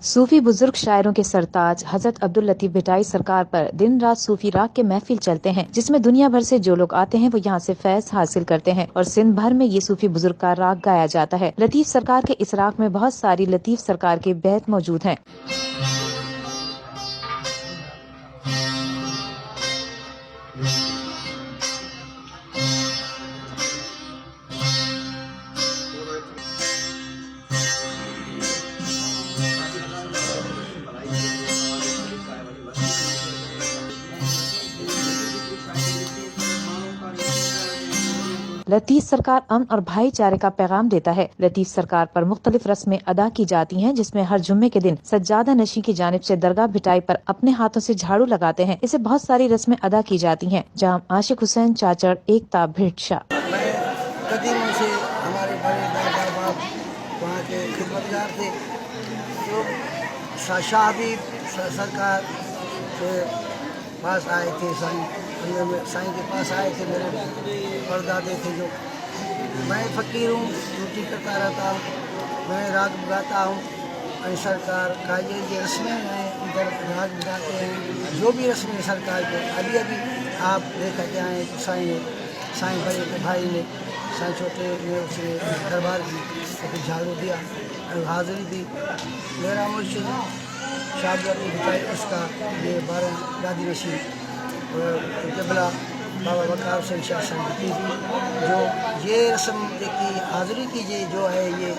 सूफी बुजुर्ग शायरों के सरताज हजरत अब्दुल लतीफ भिटाई सरकार पर दिन रात सूफी राग के महफिल चलते हैं, जिसमें दुनिया भर से जो लोग आते हैं वो यहाँ से फैज हासिल करते हैं और सिंध भर में ये सूफी बुजुर्ग का राग गाया जाता है। लतीफ सरकार के इस राग में बहुत सारी लतीफ सरकार के बैत मौजूद हैं। लतीफ सरकार अमन और भाईचारे का पैगाम देता है। लतीफ सरकार पर मुख्तलिफ रस्में अदा की जाती हैं, जिसमें हर जुम्मे के दिन सज्जादा नशी की जानिब से दरगाह भिटाई पर अपने हाथों से झाड़ू लगाते हैं। इसे बहुत सारी रस्में अदा की जाती हैं। जहाँ आशिक हुसैन चाचड़ एकता भिट शाह कदीमों से हमारे बड़े दादा बाप वहाँ के खिदमतगार थे, जो शाह हबीब सरकार के पास आए थे। साईं के पास आए थे, मेरे परदादे थे। जो मैं फ़कीर हूँ, ड्यूटी करता रहता हूँ, मैं राग गाता हूँ। सरकार का ये रस्में हैं, इधर राग गाते हैं। जो भी रस्में सरकार के अभी आप देखा के आए तो साईं बड़े के भाई ने, साईं छोटे ने उसने दरबार की तो झाड़ू दिया और हाज़िरी दी। मेरा मुर्शिद शाह भिटाई, उसका ये 12 दादी नशी क़िबला बाबा वक़ार हुसैन शाह साहब की जो ये रस्म देखी हाज़िरी की जो है, ये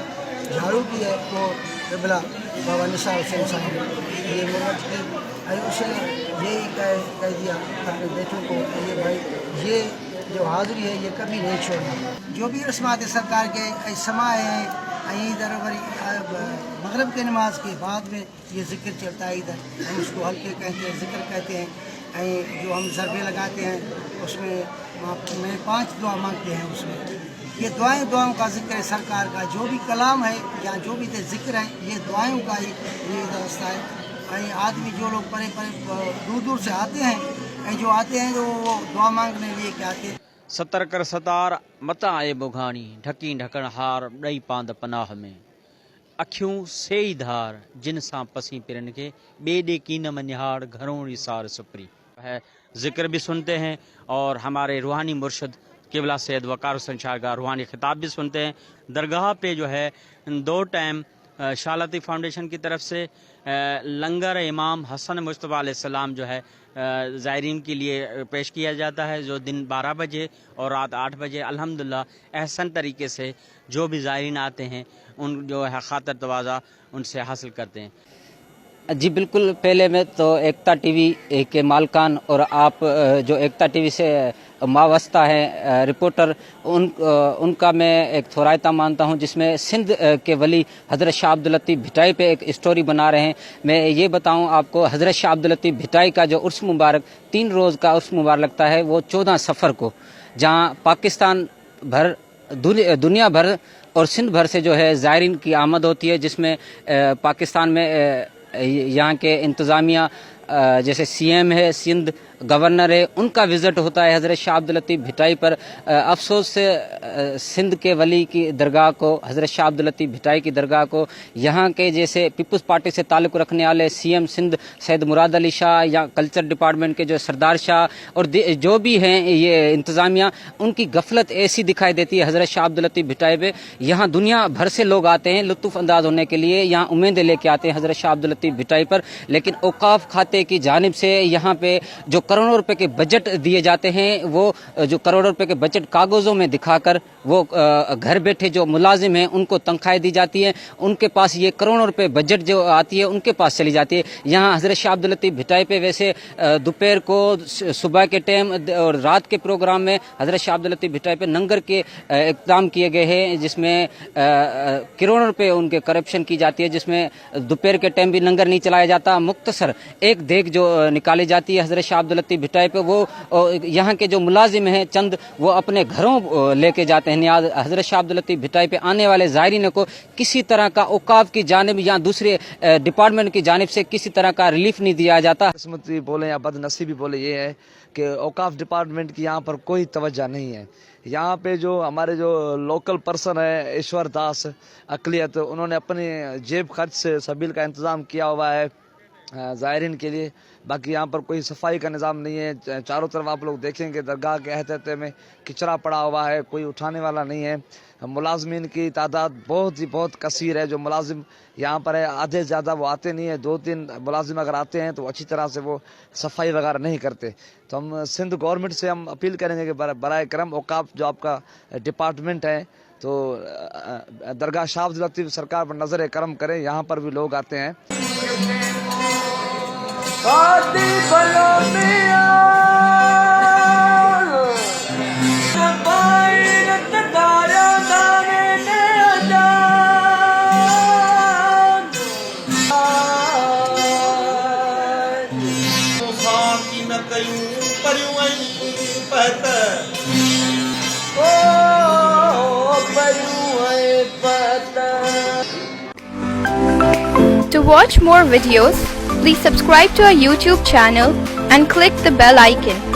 झाड़ू की है, वो क़िबला बाबा निसार हुसैन साहब ने ये मुरत की। उसने यही कह दिया अपने बेटों को, ये भाई ये जो हाज़िरी है ये कभी नहीं छोड़ना। जो भी रस्मात सरकार के समा है, इधर मगरब के नमाज के बाद में ये ज़िक्र चलता है। इधर हम उसको हल्के कहते हैं, ज़िक्र कहते हैं। जो हम ज़रबे लगाते हैं उसमें में 5 दुआ मांगते हैं। उसमें ये दुआओं का ज़िक्र है। सरकार का जो भी कलाम है या जो भी ज़िक्र है, ये दुआओं का ये रास्ता है। आदमी जो लोग परे दूर दूर से आते हैं, जो आते हैं जो वो दुआ मांगने लिए के आते हैं। सतर कर सतार मता आए बुघाणी, ढकी ढकण हार ॾई पांद पनाह में। अखियूं सेई धार जिन सां पसी पिरन के, बेडे कीन मनिहार घरों सार सुपरी है। जिक्र भी सुनते हैं और हमारे रूहानी मुर्शद क़िबला सैयद वक़ार हुसैन शाह का रूहानी खिताब भी सुनते हैं। दरगाह पे जो है 2 टाइम शाह लतीफ़ फाउंडेशन की तरफ से लंगर इमाम हसन मुस्तफ़ा अलैहिस्सलाम जो है ज़ायरीन के लिए पेश किया जाता है, जो दिन 12 बजे और रात 8 बजे अल्हम्दुलिल्लाह एहसन तरीके से जो भी ज़ायरीन आते हैं उन जो है खातर तवाज़ा उनसे हासिल करते हैं। जी बिल्कुल, पहले में तो एकता टीवी के मालकान और आप जो एकता टीवी से मावस्ता है रिपोर्टर, उनका मैं एक थोरायता मानता हूं, जिसमें सिंध के वली हज़रत शाह अब्दुल लतीफ भिटाई पे एक स्टोरी बना रहे हैं। मैं ये बताऊं आपको, हज़रत शाह अब्दुल लतीफ भिटाई का जो उर्स मुबारक 3 रोज़ का उर्स मुबारक लगता है, वो 14 सफ़र को, जहां पाकिस्तान भर, दुनिया भर और सिंध भर से जो है ज़ायरीन की आमद होती है, जिसमें पाकिस्तान में यहाँ के इंतज़ामिया जैसे सीएम है, सिंध गवर्नर है, उनका विज़िट होता है हज़रत शाह अब्दुल लतीफ भिटाई पर। अफसोस से सिंध के वली की दरगाह को, हज़रत शाह अब्दुल लतीफ भिटाई की दरगाह को यहाँ के जैसे पीपल्स पार्टी से ताल्लुक़ रखने वाले सीएम सिंध सैयद मुराद अली शाह या कल्चर डिपार्टमेंट के जो सरदार शाह और जो भी हैं ये इंतज़ामिया, उनकी गफलत ऐसी दिखाई देती है हज़रत शाह अब्दुल लतीफ भिटाई पे। यहाँ दुनिया भर से लोग आते हैं लुत्फ़ अंदाज होने के लिए, यहाँ उम्मीदें लेके आते हैं हज़रत शाह अब्दुल लतीफ भिटाई पर, लेकिन औक़ाफ़ खाते की जानिब से यहाँ पे जो करोड़ों रुपए के बजट दिए जाते हैं, वो जो करोड़ों रुपए के बजट कागज़ों में दिखाकर वो घर बैठे जो मुलाजिम हैं उनको तनख्वाहें दी जाती हैं, उनके पास ये करोड़ों रुपए बजट जो आती है उनके पास चली जाती है। यहाँ हज़रत शाह अब्दुल लतीफ भिटाई पे वैसे दोपहर को, सुबह के टाइम और रात के प्रोग्राम में हज़रत शाह अब्दुल लतीफ भिटाई पे लंगर के इक़दाम किए गए हैं, जिसमें करोड़ों रुपए उनके करप्शन की जाती है, जिसमें दोपहर के टाइम भी लंगर नहीं चलाया जाता, मुख्तसर एक देग जो निकाली जाती है हज़रत शाह عبد الطیف بھٹائی پہ وہ یہاں کے جو ملازم ہیں چند وہ اپنے گھروں لے کے جاتے ہیں. حضرت شاہ عبد الطیف بھٹائی پہ آنے والے زائرین کو کسی طرح کا اوقاف کی جانب یا دوسرے ڈپارٹمنٹ کی جانب سے کسی طرح کا ریلیف نہیں دیا جاتا. قسمتی بولیں یا بد نصیبی بولیں یہ ہے کہ اوقاف ڈپارٹمنٹ کی یہاں پر کوئی توجہ نہیں ہے. یہاں پہ جو ہمارے جو لوکل پرسن ہے ایشور داس اقلیت, انہوں نے اپنی جیب خرچ سے سبیل کا انتظام کیا ہوا ہے زائرین کے لیے. باقی یہاں پر کوئی صفائی کا نظام نہیں ہے. چاروں طرف آپ لوگ دیکھیں گے درگاہ کے احاطے میں کچرا پڑا ہوا ہے, کوئی اٹھانے والا نہیں ہے. ملازمین کی تعداد بہت کثیر ہے. جو ملازم یہاں پر ہے آدھے زیادہ وہ آتے نہیں ہیں. 2-3 ملازم اگر آتے ہیں تو اچھی طرح سے وہ صفائی وغیرہ نہیں کرتے. تو ہم سندھ گورنمنٹ سے ہم اپیل کریں گے کہ برائے کرم اوقاف جو آپ کا ڈپارٹمنٹ ہے تو درگاہ شاہ عبد الطیف سرکار پر نظر کرم کریں. یہاں پر بھی لوگ آتے ہیں. To watch more videos, please subscribe to our YouTube channel and click the bell icon.